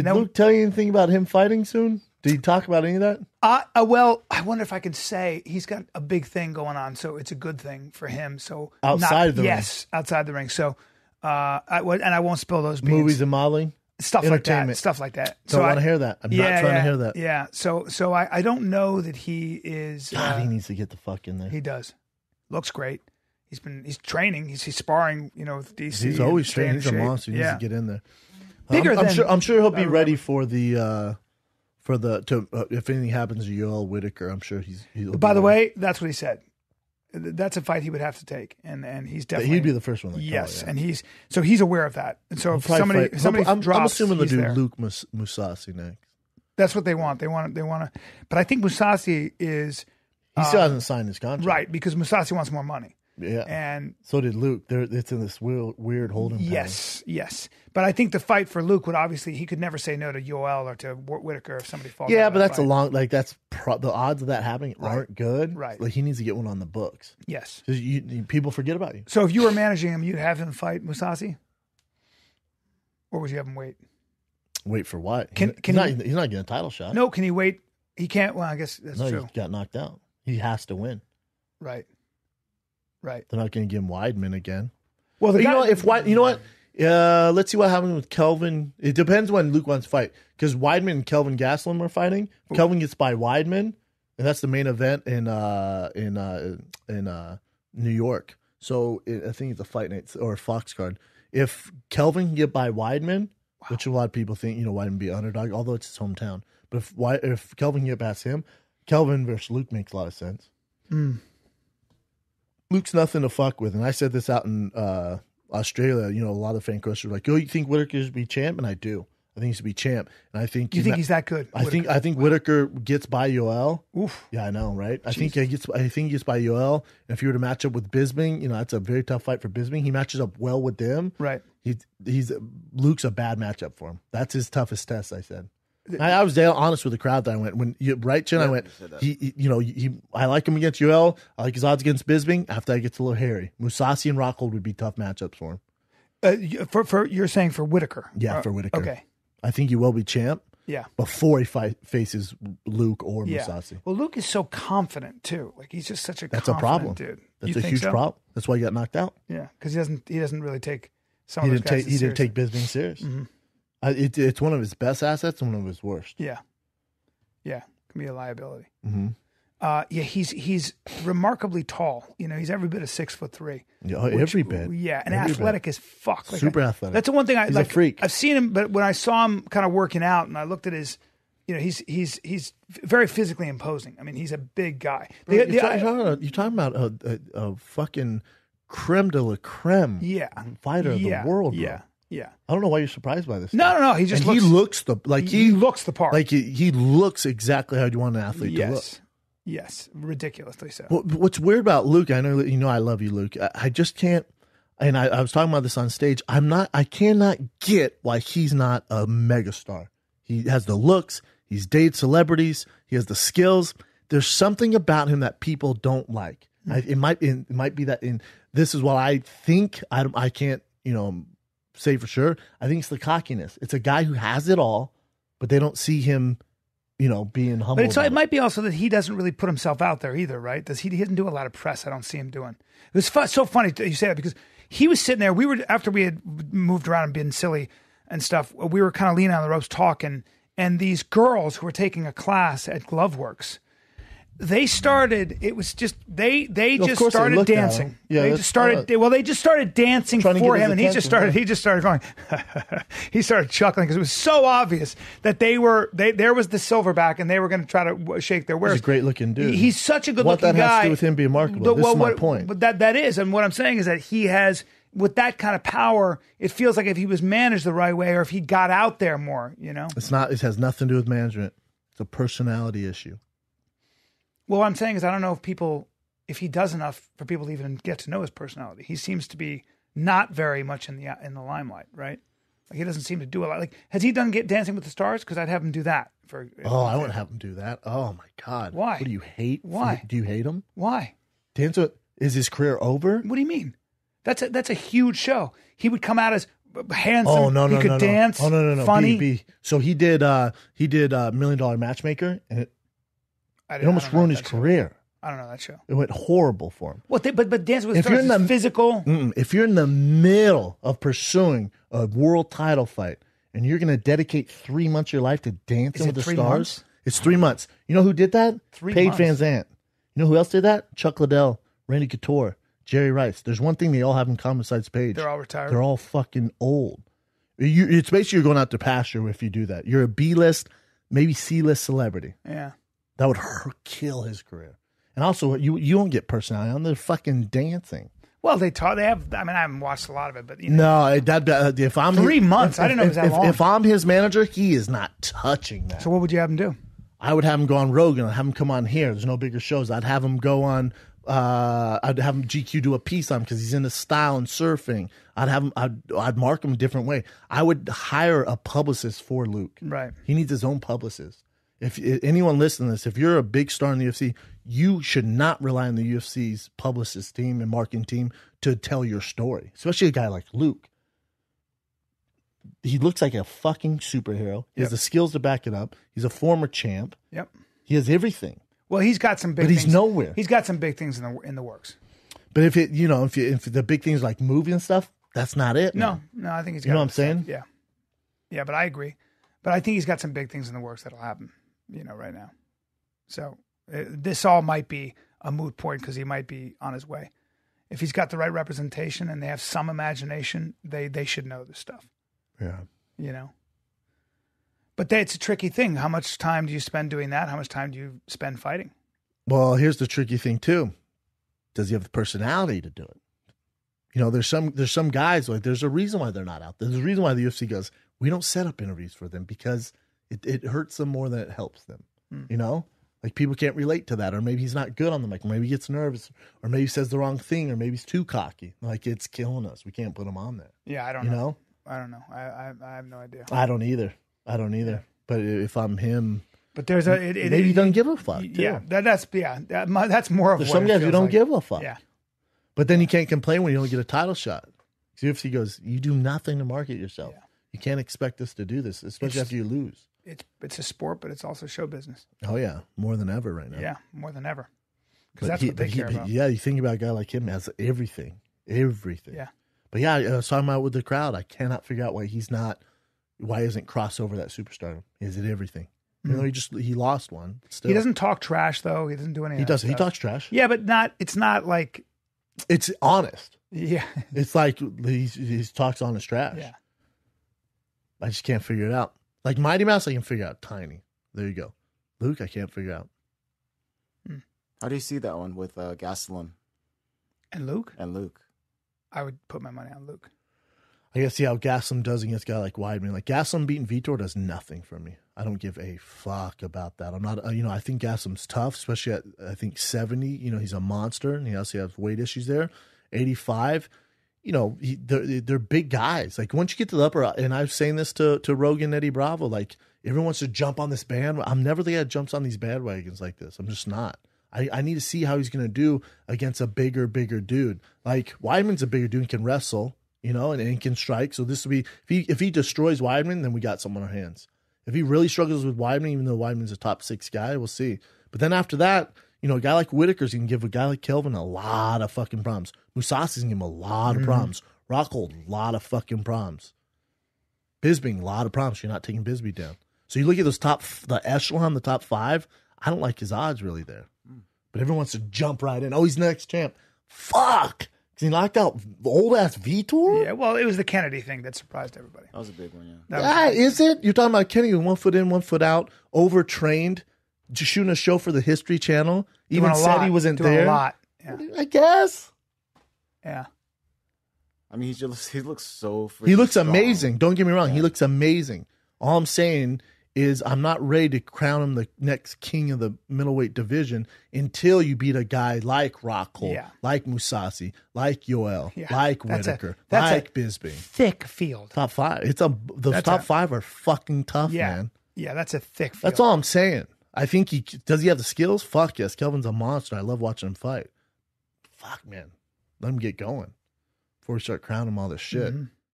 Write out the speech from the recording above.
Did Luke tell you anything about him fighting soon? Did he talk about any of that? Well, I wonder if I could say he's got a big thing going on, so it's a good thing for him. So outside the ring. Yes, outside the ring. So, I won't spill those beans. Movies and modeling? Stuff like that. Stuff like that. So I want to hear that. I'm not trying to hear that. Yeah. So I don't know that he is. God, he needs to get the fuck in there. He does. Looks great. He's training. He's sparring. With DC. He's always training. He's a monster. He needs to get in there. I'm sure he'll be ready for the if anything happens to Yoel Whitaker. I'm sure he'll. By the way, that's what he said. That's a fight he would have to take, and he's definitely. He'd be the first one. Yes, and he's aware of that. And so if somebody drops, I'm assuming they'll do there. Luke Mousasi next. That's what they want. They want to. But I think Mousasi is. He still hasn't signed his contract, right? Because Mousasi wants more money. Yeah, and so did Luke. It's in this weird holding pattern. Yes. But I think the fight for Luke would obviously he could never say no to Yoel or to Whitaker if somebody falls. Yeah, but that's the odds of that happening aren't good. Right. Like he needs to get one on the books. Yes. People forget about you. So if you were managing him, you'd have him fight Mousasi, or would you have him wait? Wait for what? He's not getting a title shot. No, can he wait? He can't. Well, I guess that's true. He got knocked out. He has to win. Right. They're not going to give him Weidman again. Well, you know what? Let's see what happens with Kelvin. It depends when Luke wants to fight because Weidman and Kelvin Gastelum are fighting. Ooh. Kelvin gets by Weidman, and that's the main event in New York. So I think it's a fight night or a Fox card. If Kelvin can get by Weidman, which a lot of people think Weidman would be an underdog, although it's his hometown. But if Kelvin can get past him, Kelvin versus Luke makes a lot of sense. Luke's nothing to fuck with, and I said this out in Australia. A lot of fan questions were like, "Oh, you think Whitaker should be champ?" And I do. I think he should be champ, and I think he's that good. I think Whitaker gets by Yoel. Oof. Yeah, I know, right? I think he gets by Yoel. And if you were to match up with Bisping, that's a very tough fight for Bisping. He matches up well with them. Right. Luke's a bad matchup for him. That's his toughest test. I said. I was honest with the crowd that I went Chin. I went. I like him against Yoel. I like his odds against Bisping. After that, it gets a little hairy. Mousasi and Rockhold would be tough matchups for him. For you're saying for Whitaker? Yeah, for Whitaker. Okay. I think he will be champ. Yeah. Before he faces Luke or Mousasi. Well, Luke is so confident too. Like he's just such a That's a problem, dude. That's a huge problem. That's why he got knocked out. Yeah, because he doesn't really take some of those guys. He didn't take Bisping serious. Mm-hmm. It's one of his best assets and one of his worst. Yeah, can be a liability. Mm-hmm. He's remarkably tall. He's every bit of 6'3". Yeah, every bit. Yeah, and athletic as fuck. Super athletic. That's the one thing He's a freak. I've seen him, but when I saw him kind of working out, and I looked at his, he's very physically imposing. I mean, he's a big guy. You're talking about a fucking creme de la creme. Fighter of the world. Bro. Yeah. I don't know why you're surprised by this. No. He looks the part. Like he looks exactly how you want an athlete to look. Yes, ridiculously so. What's weird about Luke? I know I love you, Luke. I just can't. And I was talking about this on stage. I cannot get why he's not a megastar. He has the looks. He's dated celebrities. He has the skills. There's something about him that people don't like. It might be that. This is what I think. I can't say for sure. I think it's the cockiness. It's a guy who has it all, but they don't see him, being humble. But it might be also that he doesn't really put himself out there either, right? He doesn't do a lot of press. I don't see him doing. It was so funny that you say that because he was sitting there. After we had moved around and been silly and stuff, we were kind of leaning on the ropes talking, and these girls who were taking a class at Gloveworks, they started. It was just they just started dancing. Yeah, they just started. They just started dancing for him, and he just started going. He started chuckling because it was so obvious that there was the silverback, and they were going to try to shake their wares. He's a great looking dude. He's such a good looking guy. What that has to do with him being marketable? This is my point. But that is, and what I'm saying is that he has. With that kind of power, it feels like if he was managed the right way, or if he got out there more, It's not. It has nothing to do with management. It's a personality issue. Well, what I'm saying is I don't know if he does enough for people to even get to know his personality. He seems to be not very much in the limelight, right? Like he doesn't seem to do a lot. Like has he done Dancing with the Stars? Because I'd have him do that. I wouldn't have him do that. Oh my God! Why? What do you hate? Why do you hate him? Why? Is his career over? What do you mean? That's a huge show. He would come out as handsome. Oh no, he could dance. Oh no. Funny. So he did $1 Million Matchmaker, and it almost ruined his career. I don't know that show. It went horrible for him. But Dance with the Stars is physical. If you're in the middle of pursuing a world title fight and you're going to dedicate 3 months of your life to Dancing with the Stars, months? It's 3 months. You know who did that? 3 Paige months. Van Zandt. You know who else did that? Chuck Liddell, Randy Couture, Jerry Rice. There's one thing they all have in common besides Paige. They're all retired. They're all fucking old. It's basically you're going out to pasture if you do that. You're a B-list, maybe C-list celebrity. Yeah. That would kill his career. And also, you won't get personality on. They're fucking dancing. Well, they have. I mean, I haven't watched a lot of it, but you know. No, if I'm 3 months, I didn't know it was that long. If I'm his manager, he is not touching that. So what would you have him do? I would have him go on Rogan. I'd have him come on here. There's no bigger shows. I'd have him go on. I'd have him GQ do a piece on him because he's into style and surfing. I'd mark him a different way. I would hire a publicist for Luke. Right. He needs his own publicist. If anyone listening to this, if you're a big star in the UFC, you should not rely on the UFC's publicist team and marketing team to tell your story, especially a guy like Luke. He looks like a fucking superhero. He has the skills to back it up. He's a former champ. Yep. He has everything. Well, he's got some big But he's nowhere. He's got some big things in the works. But if the big things like movie and stuff, that's not it. No, I think he's got. You know what I'm saying? Yeah. Yeah, but I agree. But I think he's got some big things in the works that'll happen, right now. So this all might be a moot point because he might be on his way. If he's got the right representation and they have some imagination, they should know this stuff. Yeah. But it's a tricky thing. How much time do you spend doing that? How much time do you spend fighting? Well, here's the tricky thing too. Does he have the personality to do it? There's some guys, like, there's a reason why they're not out there. There's a reason why the UFC goes, we don't set up interviews for them because it hurts them more than it helps them. Like, people can't relate to that, or maybe he's not good on the mic, or maybe he gets nervous, or maybe he says the wrong thing, or maybe he's too cocky. Like, it's killing us. We can't put him on there. Yeah, I don't know. I don't know. I have no idea. I don't either. But if I'm him, but there's maybe he doesn't give a fuck. Too. Yeah, that's more of there's what some guys who don't give a fuck. Yeah, but then you can't complain when you don't get a title shot. UFC goes, you do nothing to market yourself. Yeah. You can't expect us to do this, especially after you lose. It's a sport, but it's also show business. Oh yeah, more than ever right now. Yeah, more than ever. Because that's what they care about. Yeah, you think about a guy like him has everything. Yeah. But yeah, I was talking about with the crowd. I cannot figure out why isn't crossover that superstar? Is it everything? He lost one. Still. He doesn't talk trash though. He doesn't do anything. He does. He talks trash. Yeah, but it's not like. It's honest. Yeah. It's like he talks honest trash. Yeah. I just can't figure it out. Like Mighty Mouse, I can figure out. Tiny. There you go. Luke, I can't figure out. How do you see that one with Gastelum and Luke? I would put my money on Luke. I gotta see how Gastelum does against a guy like Weidman. Like Gastelum beating Vitor does nothing for me. I don't give a fuck about that. I'm not. I think Gastelum's tough, especially at 70. He's a monster, and he also has weight issues there. 85. They're big guys. Like once you get to the upper, and I was saying this to Rogan, Eddie Bravo. Like everyone wants to jump on this band. I'm never the guy that jumps on these bandwagons like this. I'm just not. I need to see how he's going to do against a bigger dude. Like Weidman's a bigger dude and can wrestle, and can strike. So this will be if he destroys Weidman, then we got someone on our hands. If he really struggles with Weidman, even though Weidman's a top 6 guy, we'll see. But then after that, a guy like Whitaker's can give a guy like Kelvin a lot of fucking problems. Mousasi's can give him a lot of problems. Rockhold, a lot of fucking problems. Bisping, a lot of problems. You're not taking Bisping down. So you look at the echelon, the top 5. I don't like his odds really there. But everyone wants to jump right in. Oh, he's next champ. Fuck! Because he knocked out old-ass Vitor? Yeah, well, it was the Kennedy thing that surprised everybody. That was a big one, Is it? You're talking about Kennedy with 1 foot in, 1 foot out, overtrained, just shooting a show for the History Channel. Even said he wasn't there. A lot. Yeah. I guess. Yeah. I mean, he looks so freaking He looks strong. amazing. Don't get me wrong. Yeah. He looks amazing. All I'm saying is I'm not ready to crown him the next king of the middleweight division until you beat a guy like Rockhold, like Mousasi, like Yoel, like Whitaker, like Bisping. Thick field. Top 5. Those top 5 are fucking tough, man. Yeah, that's a thick field. That's all I'm saying. I think does he have the skills? Fuck yes. Kelvin's a monster. I love watching him fight. Fuck, man. Let him get going before we start crowning him all this shit.